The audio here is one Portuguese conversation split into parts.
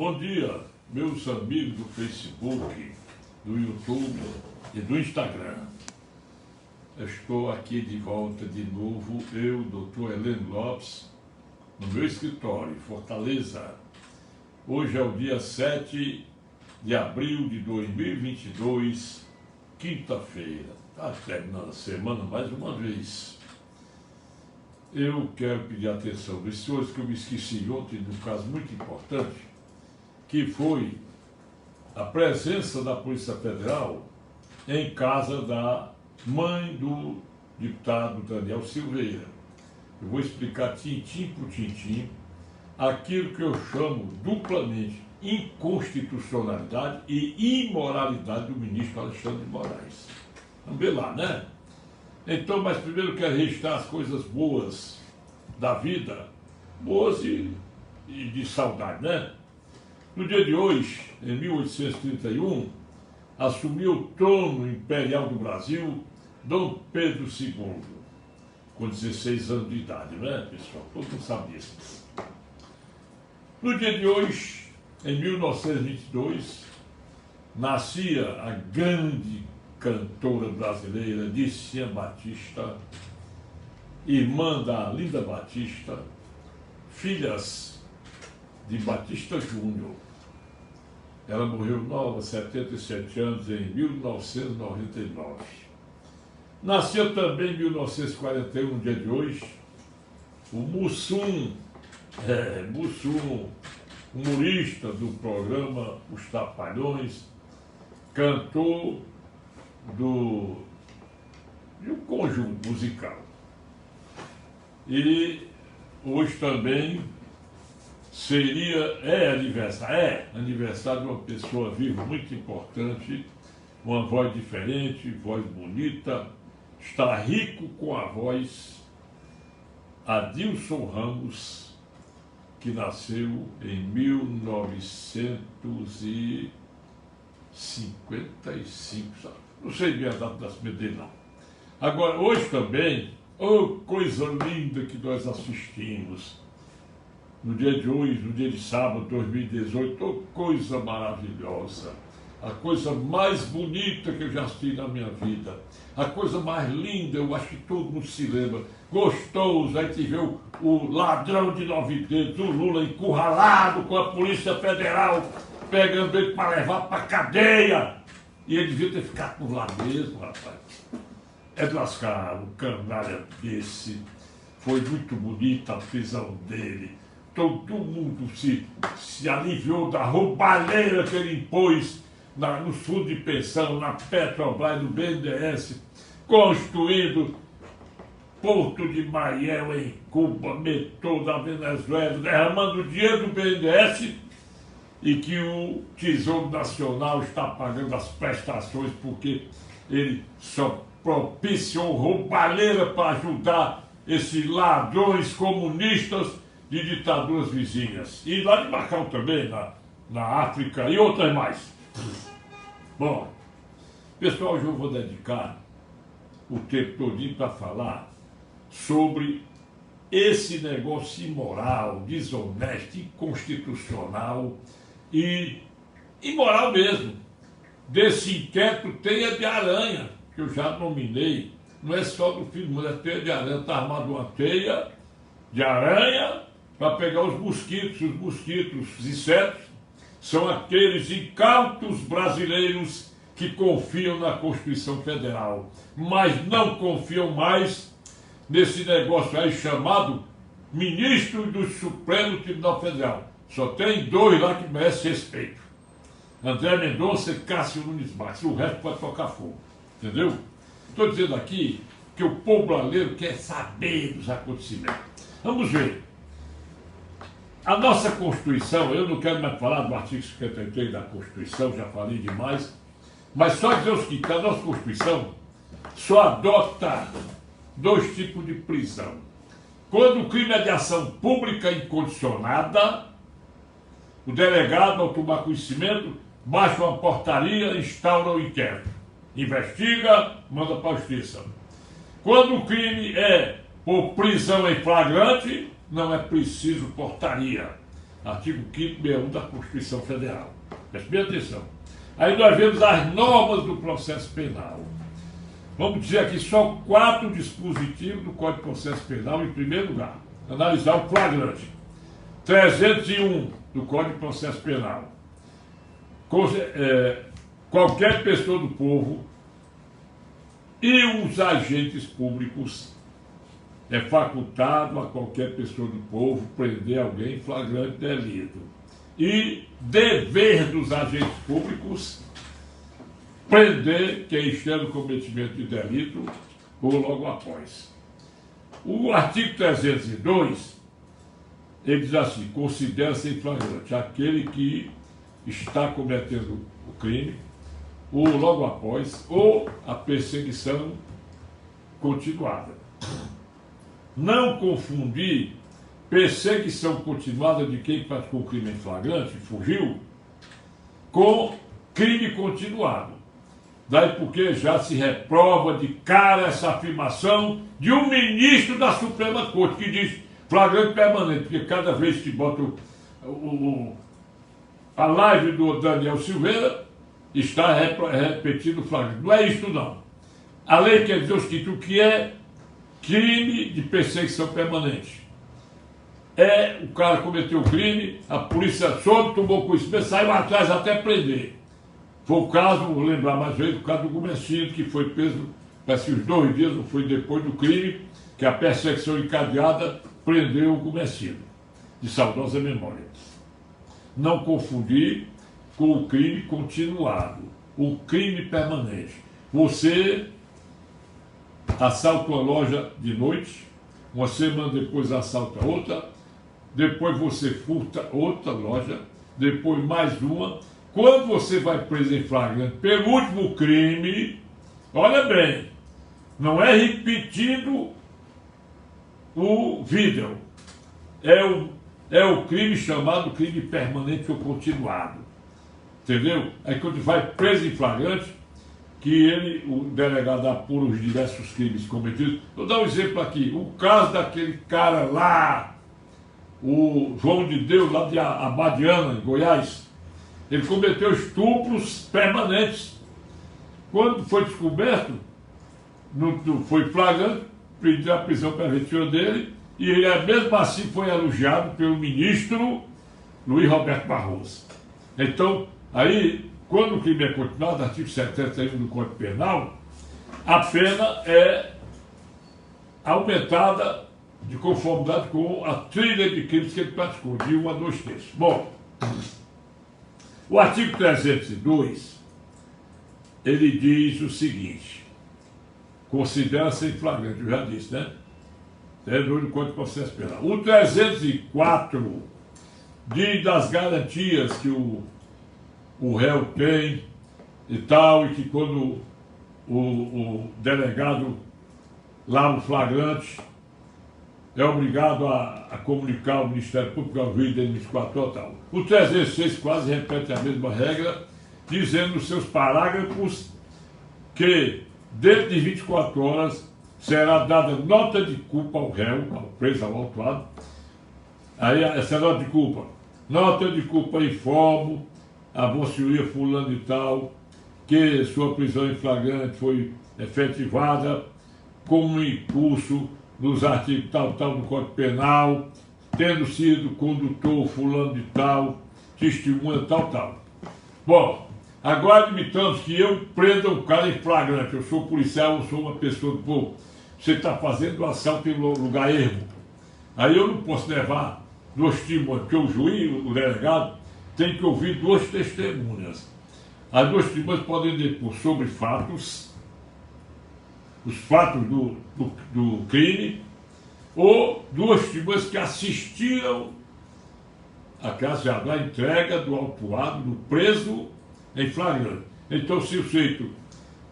Bom dia, meus amigos do Facebook, do YouTube e do Instagram. Eu estou aqui de volta de novo, eu, Dr. Heleno Lopes, no meu escritório, em Fortaleza. Hoje é o dia 7 de abril de 2022, quinta-feira. Está terminando a semana mais uma vez. Eu quero pedir a atenção dos senhores, que eu me esqueci ontem de um caso muito importante, que foi a presença da Polícia Federal em casa da mãe do deputado Daniel Silveira. Eu vou explicar tintim por tintim aquilo que eu chamo duplamente inconstitucionalidade e imoralidade do ministro Alexandre de Moraes. Vamos ver lá, né? Então, mas primeiro eu quero registrar as coisas boas da vida, boas e de saudade, né? No dia de hoje, em 1831, assumiu o trono imperial do Brasil Dom Pedro II, com 16 anos de idade, né, pessoal? Todo mundo sabe disso. No dia de hoje, em 1922, nascia a grande cantora brasileira Dircê Batista, irmã da Linda Batista, filhas de Batista Júnior. Ela morreu nova, 77 anos, em 1999. Nasceu também em 1941, no dia de hoje, o Mussum, humorista do programa Os Trapalhões, cantor de um conjunto musical. E hoje também é aniversário de uma pessoa viva muito importante, uma voz diferente, voz bonita, está rico com a voz, Adilson Ramos, que nasceu em 1955, não sei bem a data do nascimento dele, não. Agora, hoje também, coisa linda que nós assistimos, no dia de hoje, no dia de sábado, 2018, coisa maravilhosa, a coisa mais bonita que eu já assisti na minha vida, a coisa mais linda, eu acho que todo mundo se lembra, gostoso. Aí te vê o ladrão de 9 dedos, o Lula encurralado com a Polícia Federal, pegando ele para levar para a cadeia, e ele devia ter ficado por lá mesmo, rapaz. É de lascar, um canalha desse. Foi muito bonita a prisão dele. Todo mundo se aliviou da roubalheira que ele impôs no fundo de pensão, na Petrobras, no BNDES, construindo Porto de Mariel em Cuba, metrô da Venezuela, derramando dinheiro do BNDES, e que o Tesouro Nacional está pagando as prestações porque ele só propiciou roubalheira para ajudar esses ladrões comunistas de ditaduras vizinhas. E lá de Macau também, na África e outras mais. Bom, pessoal, hoje eu vou dedicar o tempo todinho para falar sobre esse negócio imoral, desonesto, inconstitucional e imoral mesmo. Desse inquérito Teia de Aranha, que eu já nominei, não é só do filho, mas é Teia de Aranha, está armado uma teia de aranha para pegar os mosquitos. Os mosquitos, os insetos, são aqueles incautos brasileiros que confiam na Constituição Federal, mas não confiam mais nesse negócio aí chamado ministro do Supremo Tribunal Federal. Só tem 2 lá que merecem respeito: André Mendonça e Cássio Nunes Marques. O resto pode tocar fogo, entendeu? Estou dizendo aqui que o povo brasileiro quer saber dos acontecimentos. Vamos ver. A nossa Constituição, eu não quero mais falar do artigo 53 da Constituição, já falei demais, mas só dizer o seguinte: a nossa Constituição só adota 2 tipos de prisão. Quando o crime é de ação pública incondicionada, o delegado, ao tomar conhecimento, baixa uma portaria, instaura o inquérito, investiga, manda para a justiça. Quando o crime é por prisão em flagrante, não é preciso portaria. Artigo 5º, 61 da Constituição Federal. Preste bem atenção. Aí nós vemos as normas do processo penal. Vamos dizer aqui só 4 dispositivos do Código de Processo Penal em primeiro lugar. Analisar o flagrante. 301 do Código de Processo Penal. Qualquer pessoa do povo e os agentes públicos é facultado a qualquer pessoa do povo prender alguém em flagrante delito. E dever dos agentes públicos prender quem estiver no cometimento de delito ou logo após. O artigo 302, ele diz assim: considera-se em flagrante aquele que está cometendo o crime, ou logo após, ou a perseguição continuada. Não confundir perseguição continuada de quem praticou o crime em flagrante, fugiu, com crime continuado. Daí porque já se reprova de cara essa afirmação de um ministro da Suprema Corte, que diz flagrante permanente, porque cada vez que bota a live do Daniel Silveira, está repetindo o flagrante. Não é isso não. A lei quer dizer o seguinte: o que é crime de perseguição permanente? O cara cometeu o crime, a polícia soube, tomou conhecimento, saiu atrás até prender. Foi o caso, vou lembrar mais vezes, o caso do Gumecindo, que foi preso, parece que uns 2 dias, não foi depois do crime, que a perseguição encadeada prendeu o Gumecindo, de saudosa memória. Não confundir com o crime continuado, o crime permanente. Você assalta uma loja de noite, uma semana depois assalta outra, depois você furta outra loja, depois mais uma. Quando você vai preso em flagrante pelo último crime, olha bem, não é repetindo o vídeo, é o crime chamado crime permanente ou continuado. Entendeu? Aí quando vai preso em flagrante, que o delegado apura os diversos crimes cometidos. Vou dar um exemplo aqui. O caso daquele cara lá, o João de Deus, lá de Abadiana, em Goiás. Ele cometeu estupros permanentes. Quando foi descoberto, foi flagrante, pediu a prisão preventiva dele, e ele mesmo assim foi elogiado pelo ministro Luiz Roberto Barroso. Então, aí, quando o crime é continuado, artigo 71 do Código Penal, a pena é aumentada de conformidade com a trilha de crimes que ele praticou, de 1 a 2 terços. Bom, o artigo 302, ele diz o seguinte: considera-se em flagrante, eu já disse, né? É do Código de Processo Penal. O 304 diz das garantias que o réu tem e tal, e que quando o delegado lá no flagrante é obrigado a comunicar ao Ministério Público, ao juiz identificatório e tal. O 306 quase repete a mesma regra, dizendo nos seus parágrafos que dentro de 24 horas será dada nota de culpa ao réu, ao preso, ao autuado. Aí essa nota de culpa informo a Vossa Senhoria fulano e tal, que sua prisão em flagrante foi efetivada com um impulso dos artigos tal do Código Penal, tendo sido condutor fulano de tal, testemunha tal. Bom, agora admitamos que eu prenda um cara em flagrante, eu sou policial, eu sou uma pessoa do povo, você está fazendo um assalto em lugar ermo. Aí eu não posso levar 2 testemunhas, porque o juiz, o delegado, tem que ouvir 2 testemunhas. As 2 testemunhas podem depor sobre fatos, os fatos do crime, ou 2 testemunhas que assistiram a entrega do autuado, do preso em flagrante. Então, se o sujeito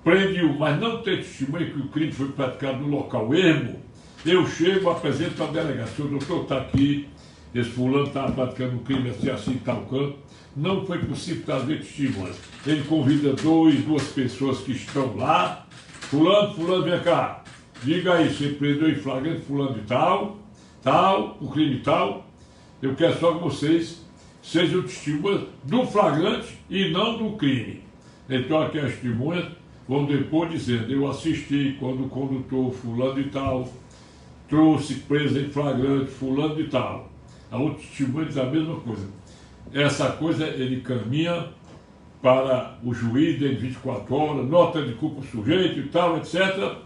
prende-o, mas não tem testemunha que o crime foi praticado no local ermo, eu chego, apresento a delegacia: o doutor está aqui, esse fulano está praticando um crime assim, tal canto, não foi possível trazer testemunhas. Ele convida 2 pessoas que estão lá: fulano, vem cá, diga aí, você prendeu em flagrante fulano de tal, o crime tal, Eu quero só que vocês sejam testemunhas do flagrante e não do crime. Então aqui as testemunhas vão depois dizendo: eu assisti quando o condutor fulano de tal trouxe presa em flagrante fulano de tal. A outra testemunha diz a mesma coisa. Essa coisa ele caminha para o juiz dentro de 24 horas, nota de culpa sujeito e tal, etc.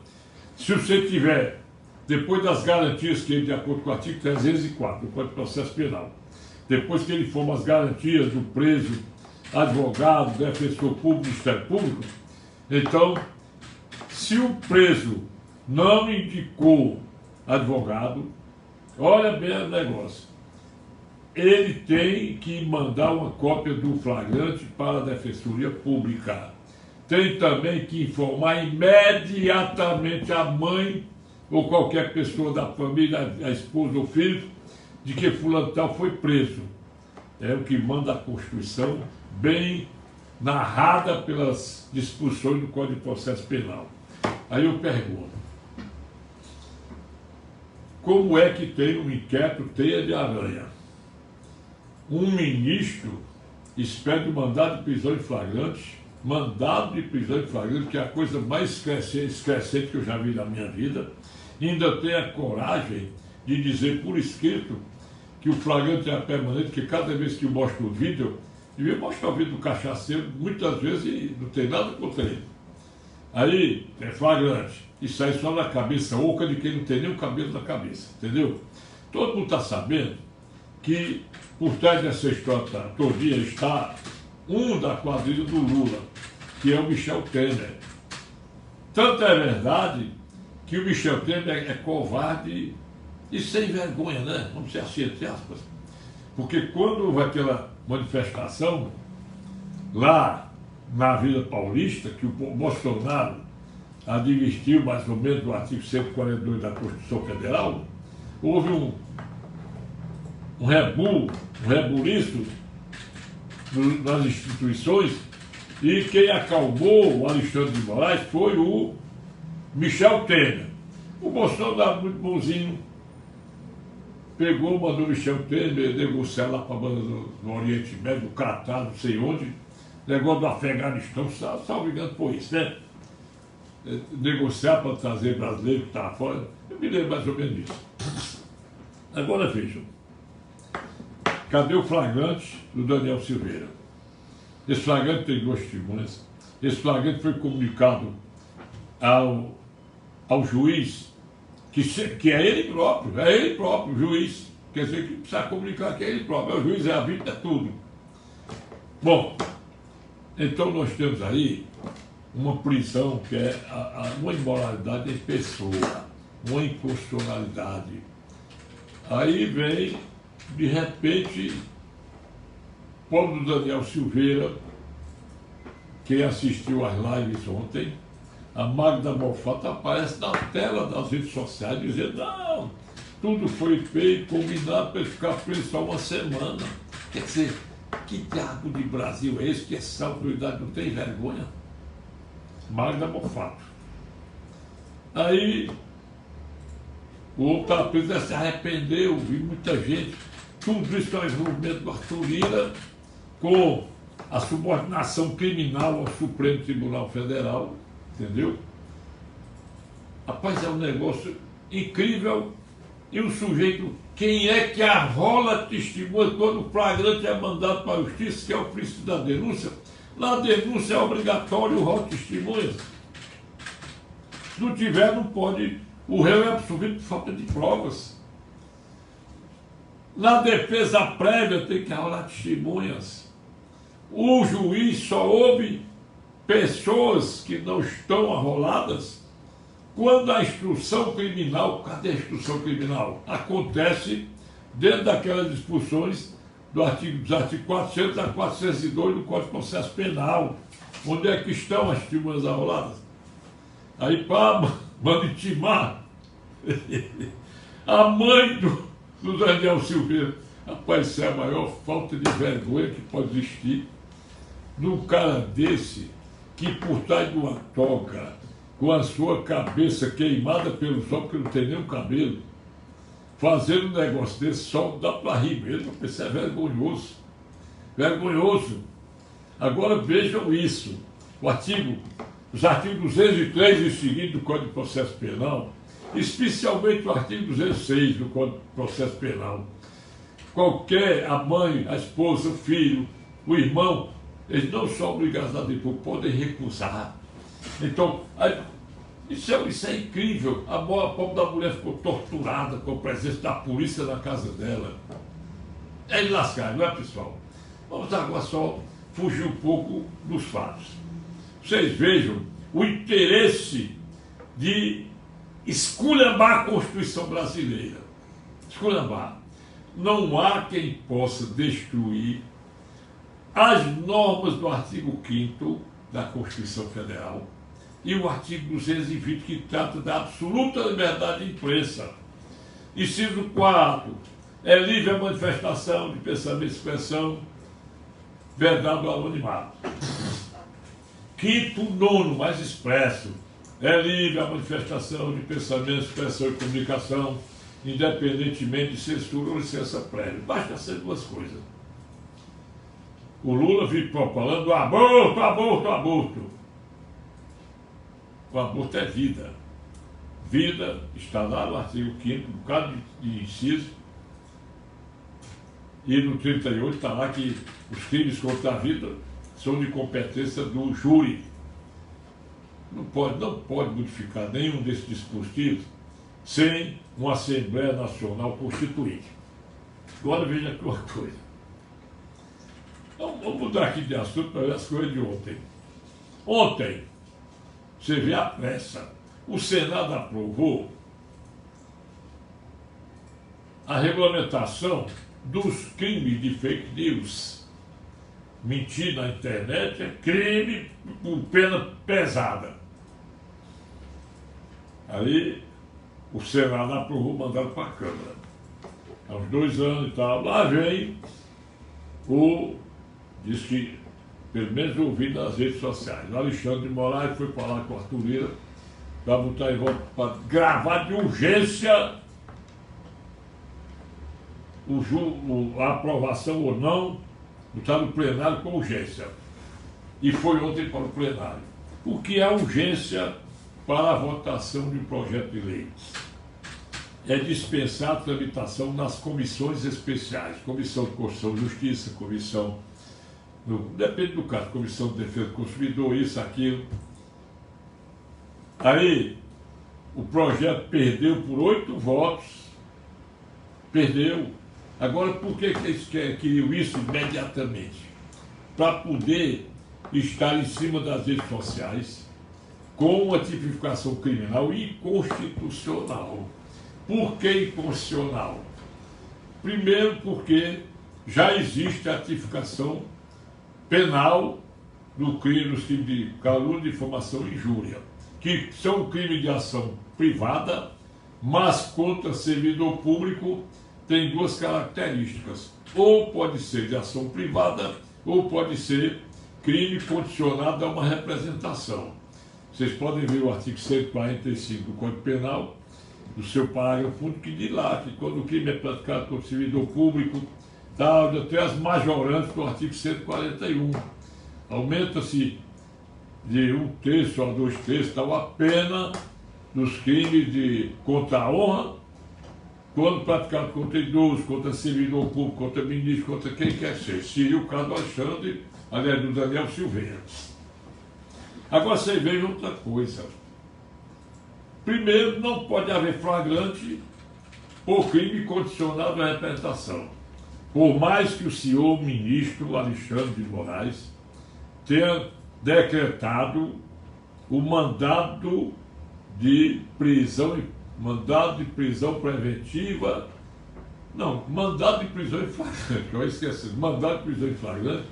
Se você tiver, depois das garantias que ele, de acordo com o artigo 304 do Código de Processo Penal, depois que ele forma as garantias do preso, advogado, defensor público, Ministério Público, então, se o preso não indicou advogado, olha bem o negócio, ele tem que mandar uma cópia do flagrante para a Defensoria Pública. Tem também que informar imediatamente a mãe ou qualquer pessoa da família, a esposa ou filho, de que fulano tal foi preso. É o que manda a Constituição, bem narrada pelas disposições do Código de Processo Penal. Aí eu pergunto, como é que tem um inquérito teia de aranha? Um ministro expede o mandado de prisão em flagrante, que é a coisa mais esclarecente que eu já vi na minha vida, e ainda tem a coragem de dizer por escrito que o flagrante é permanente, que cada vez que eu mostro o vídeo, devia mostrar o vídeo do cachaceiro, muitas vezes e não tem nada contra ele. Aí é flagrante, e sai só na cabeça oca de quem não tem nem o cabelo na cabeça, entendeu? Todo mundo está sabendo que por trás dessa história todinha está um da quadrilha do Lula, que é o Michel Temer. Tanto é verdade que o Michel Temer é covarde e sem vergonha, né? Vamos ser assim, entre aspas. Porque quando houve aquela manifestação lá na Vila Paulista, que o Bolsonaro advertiu mais ou menos do artigo 142 da Constituição Federal, houve um rebuliço nas instituições, e quem acalmou o Alexandre de Moraes foi o Michel Temer. O Bolsonaro, muito bonzinho, pegou, mandou o Michel Temer negociar lá para a banda do Oriente Médio, do Catar, não sei onde, negócio do Afeganistão, salvo engano foi isso, né? Negociar para trazer brasileiro que estava fora. Eu me lembro mais ou menos disso. Agora vejam, cadê o flagrante do Daniel Silveira? Esse flagrante tem duas testemunhas. Esse flagrante foi comunicado ao juiz, que é ele próprio, o juiz. Quer dizer, que precisa comunicar que é ele próprio. O juiz é a vida, é tudo. Bom, então nós temos aí uma prisão que é uma imoralidade em pessoa, uma inconstitucionalidade. Aí vem, de repente, pobre do Daniel Silveira, quem assistiu às lives ontem, a Magda Moffat aparece na tela das redes sociais dizendo: não, tudo foi feito, combinado para ele ficar preso só uma semana. Quer dizer, que diabo de Brasil é esse que essa autoridade não tem vergonha? Magda Moffat. Aí o outro estava preso, se arrependeu, vi muita gente. Tudo isso é o envolvimento do Arthur Lira com a subordinação criminal ao Supremo Tribunal Federal, entendeu? Rapaz, é um negócio incrível. E o sujeito, quem é que arrola testemunha quando o flagrante é mandado para a justiça, que é o princípio da denúncia? Na denúncia é obrigatório o rol de testemunhas. Se não tiver, não pode. O réu é absolvido por falta de provas. Na defesa prévia tem que arrolar testemunhas. O juiz só ouve pessoas que não estão arroladas quando a instrução criminal, cadê a instrução criminal? Acontece dentro daquelas disposições dos artigos 400 a 402 do Código de Processo Penal. Onde é que estão as testemunhas arroladas? Aí para intimar a mãe do Daniel Silveira. Rapaz, isso é a maior falta de vergonha que pode existir num cara desse que por trás de uma toga, com a sua cabeça queimada pelo sol, porque não tem nem o cabelo, Fazendo um negócio desse, só dá para rir mesmo, porque isso é vergonhoso. Vergonhoso. Agora vejam isso. Os artigos 203 e seguinte do Código de Processo Penal, especialmente o artigo 206 do Código de Processo Penal. A mãe, a esposa, o filho, o irmão, eles não são obrigados a depor, podem recusar. Então, isso é incrível. A pobre da mulher ficou torturada com a presença da polícia na casa dela. É lascar, não é, pessoal? Vamos agora só fugir um pouco dos fatos. Vocês vejam o interesse de esculhambar a Constituição brasileira. Esculhambar. Não há quem possa destruir as normas do artigo 5º da Constituição Federal e o artigo 220, que trata da absoluta liberdade de imprensa. Inciso 4, é livre a manifestação de pensamento e expressão, vedado ao anonimato. 5º, 9º, mais expresso, é livre a manifestação de pensamento, expressão e comunicação, independentemente de censura ou licença prévia. Basta ser duas coisas. O Lula vive propalando aborto, aborto, aborto. O aborto é vida. Vida está lá no artigo 5º, um bocado de inciso. E no 38 está lá que os crimes contra a vida são de competência do júri. Não pode modificar nenhum desses dispositivos sem uma Assembleia Nacional Constituinte. Agora veja aqui uma coisa. Então, vamos mudar aqui de assunto para ver as coisas de ontem. Ontem, você vê a pressa. O Senado aprovou a regulamentação dos crimes de fake news. Mentir na internet é crime com pena pesada. Aí o Senado aprovou, mandaram para a Câmara. Há uns 2 anos e tal. Lá vem diz que, pelo menos eu ouvi nas redes sociais, o Alexandre de Moraes foi falar com o Arthur Lira para botar em volta, para gravar de urgência a aprovação ou não, botar no plenário com urgência. E foi ontem para o plenário. O que é urgência para a votação de um projeto de lei? É dispensar a tramitação nas comissões especiais, Comissão de Constituição e Justiça, depende do caso, Comissão de Defesa do Consumidor, isso, aquilo. Aí, o projeto perdeu por 8 votos, perdeu. Agora, por que eles queriam isso imediatamente? Para poder estar em cima das redes sociais com uma tipificação criminal inconstitucional. Por que inconstitucional? Primeiro, porque já existe a tipificação penal do crime, dos crimes de calúnia, difamação e injúria, que são crimes de ação privada, mas contra servidor público tem 2 características. Ou pode ser de ação privada, ou pode ser crime condicionado a uma representação. Vocês podem ver o artigo 145 do Código Penal, do seu parágrafo único, que diz lá que quando o crime é praticado contra servidor público, até as majorantes do artigo 141. Aumenta-se de 1/3 a 2/3 a pena dos crimes contra a honra, quando praticado contra idoso, contra servidor público, contra ministro, contra quem quer ser. Seria o caso do Alexandre, aliás, do Daniel Silveira. Agora você veja outra coisa. Primeiro, não pode haver flagrante por crime condicionado à representação. Por mais que o senhor ministro Alexandre de Moraes tenha decretado o mandado de prisão preventiva, não, mandado de prisão em flagrante, eu esqueci, mandado de prisão em flagrante,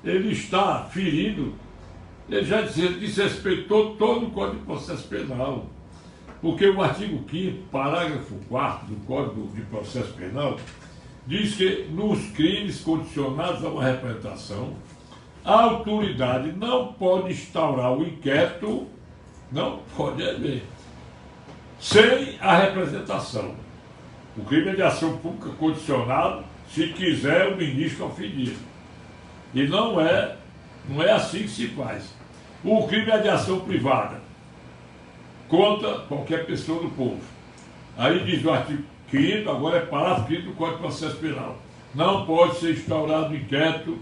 ele está ferindo, ele já desrespeitou todo o Código de Processo Penal, porque o artigo 5º, parágrafo 4º do Código de Processo Penal, diz que nos crimes condicionados a uma representação, a autoridade não pode instaurar o inquérito, não pode haver, sem a representação. O crime é de ação pública condicionado, se quiser o ministro ofendido. E não é assim que se faz. O crime é de ação privada, contra qualquer pessoa do povo. Aí diz o artigo 5º, agora é parágrafo 5º do Código de Processo Penal. Não pode ser instaurado inquérito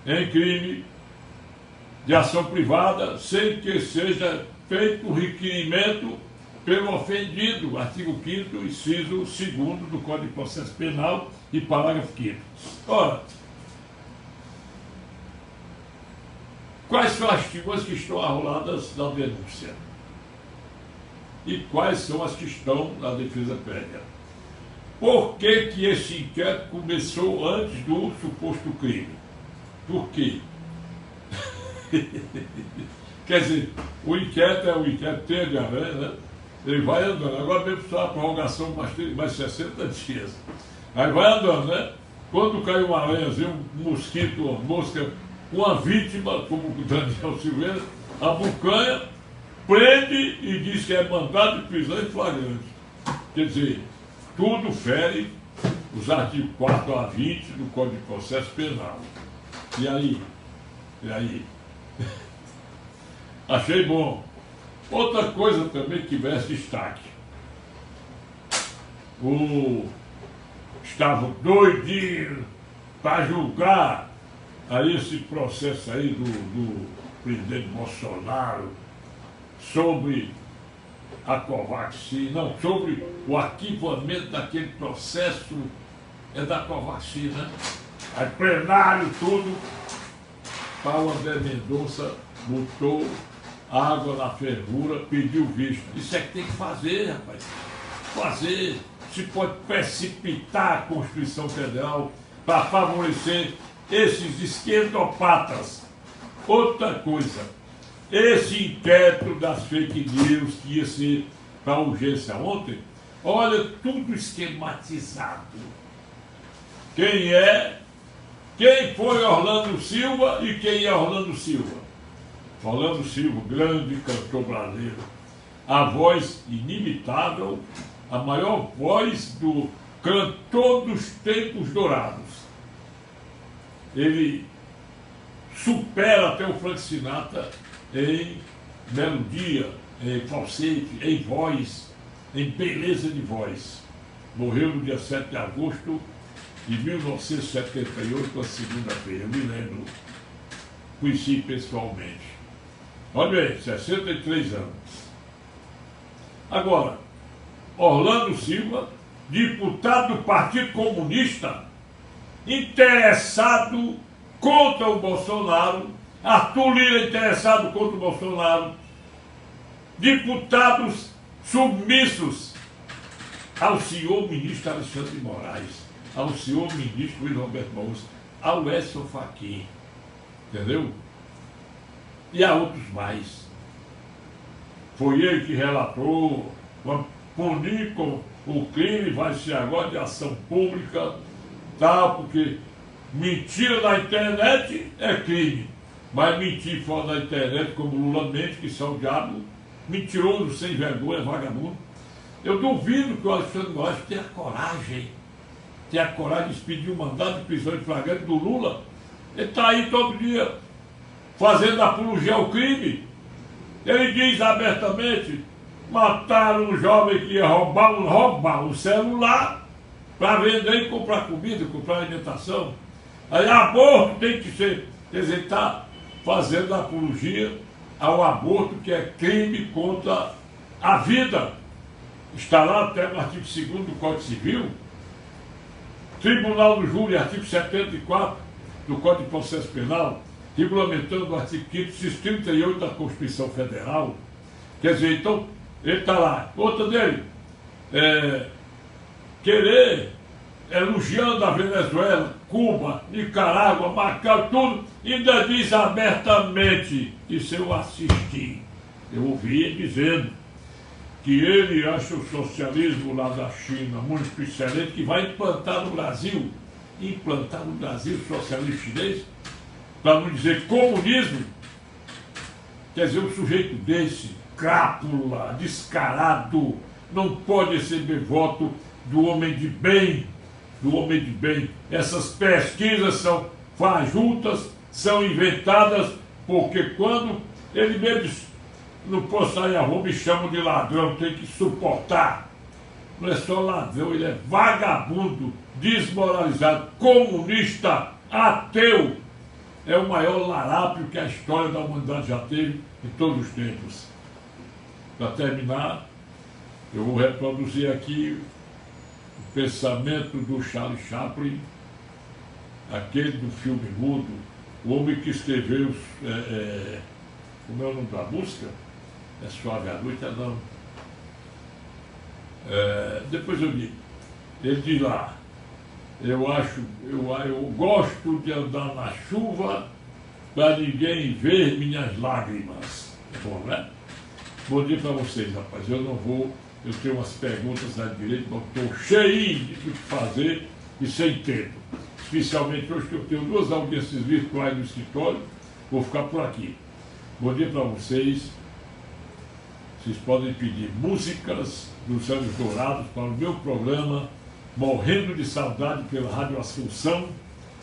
em crime de ação privada sem que seja feito o requerimento pelo ofendido, artigo 5º, inciso 2º do Código de Processo Penal e parágrafo 5º. Ora, quais são as temas que estão arroladas na denúncia? E quais são as que estão na defesa prévia? Por que que esse inquérito começou antes do suposto crime? Por quê? Quer dizer, o inquérito é o inquérito teia de aranha, né? Ele vai andando. Agora mesmo precisa uma prorrogação mais 60 dias. Aí vai andando, né? Quando cai uma aranhazinha, um mosquito, uma mosca, uma vítima, como o Daniel Silveira, abocanha, prende e diz que é mandado de prisão em flagrante. Quer dizer, tudo fere os artigos 4 a 20 do Código de Processo Penal. E aí? E aí? Achei bom. Outra coisa também que merece destaque. Estavam doidinhos para julgar aí esse processo aí do presidente Bolsonaro sobre a Covaxin, não, sobre o arquivamento daquele processo da Covaxin, né? Aí plenário, tudo, Paulo André Mendonça botou água na fervura, pediu visto. Isso é que tem que fazer, rapaz. Fazer. Se pode precipitar a Constituição Federal para favorecer esses esquerdopatas. Outra coisa, esse inquérito das fake news que ia ser para urgência ontem, olha, tudo esquematizado. Quem foi Orlando Silva e quem é Orlando Silva? Orlando Silva, grande cantor brasileiro, a voz inimitável, a maior voz do cantor dos tempos dourados. Ele supera até o Frank Sinatra em melodia, em falsete, em voz, em beleza de voz. Morreu no dia 7 de agosto de 1978, a segunda-feira, eu me lembro, conheci pessoalmente. Olha aí, 63 anos. Agora, Orlando Silva, deputado do Partido Comunista, interessado contra o Bolsonaro, Arthur Lira interessado contra o Bolsonaro, deputados submissos ao senhor ministro Alexandre de Moraes, ao senhor ministro Luiz Roberto Barroso, ao Edson Fachin, entendeu? E a outros mais. Foi ele que relatou, vamos punir com o crime, vai ser agora de ação pública, tal, porque mentira na internet é crime, mas mentir fora da internet, como Lula mente, que são o diabo, mentiroso, sem vergonha, vagabundo. Eu duvido que o Alexandre de Moraes tenha coragem de expedir um mandado de prisão em flagrante do Lula. Ele está aí todo dia fazendo apologia ao crime. Ele diz abertamente: mataram um jovem que ia roubar um celular para vender e comprar comida, comprar alimentação. Aí aborto tem que ser, quer dizer, está fazendo apologia ao aborto, que é crime contra a vida. Está lá até no artigo 2º do Código Civil. Tribunal do Júri, artigo 74 do Código de Processo Penal, regulamentando o artigo 5º, inciso 38 da Constituição Federal. Quer dizer, então, ele está lá. Outra dele, querer, elogiando a Venezuela, Cuba, Nicarágua, Macau, tudo, ainda diz abertamente, isso eu assisti, eu ouvi ele dizendo que ele acha o socialismo lá da China muito excelente, que vai implantar no Brasil o socialismo chinês, para não dizer comunismo. Quer dizer, um sujeito desse, crápula, descarado, não pode receber voto do homem de bem, do homem de bem. Essas pesquisas são fajutas, são inventadas, porque quando ele mesmo não pode sair à rua, me chamam de ladrão, tem que suportar. Não é só ladrão, ele é vagabundo, desmoralizado, comunista, ateu. É o maior larápio que a história da humanidade já teve em todos os tempos. Para terminar, eu vou reproduzir aqui o pensamento do Charlie Chaplin, aquele do filme mudo, o homem que escreveu, como é o nome da música? É Suave a Noite, não. Depois eu digo. Ele diz lá, eu gosto de andar na chuva para ninguém ver minhas lágrimas. Bom, né? Bom dia para vocês, rapaz. Eu tenho umas perguntas à direita, mas estou cheio de o que fazer e sem tempo. Especialmente hoje que eu tenho 2 audiências virtuais no escritório, vou ficar por aqui. Bom dia para vocês. Vocês podem pedir músicas dos anos dourados para o meu programa, Morrendo de Saudade pela Rádio Assunção,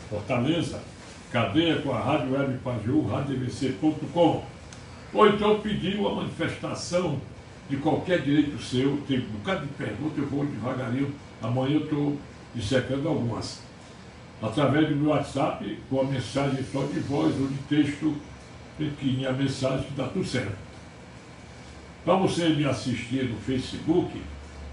Fortaleza, cadeia com a Rádio Web Pajeú, radiovc.com. Ou então pedir uma manifestação de qualquer direito seu. Tem um bocado de perguntas, eu vou devagarinho. Amanhã eu estou dissecando algumas. Através do meu WhatsApp, com a mensagem só de voz ou de texto, pequenininha a mensagem que dá tudo certo. Para você me assistir no Facebook,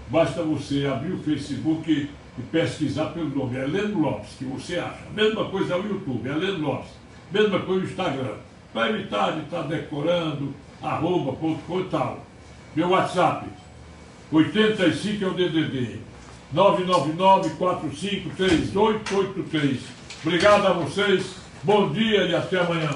basta você abrir o Facebook e pesquisar pelo nome Heleno Lopes, que você acha. Mesma coisa o YouTube, Heleno Lopes. Mesma coisa o Instagram. Para evitar de estar decorando, @.com e tal. Meu WhatsApp, 85 é o DDD, 999-453883. Obrigado a vocês, bom dia e até amanhã.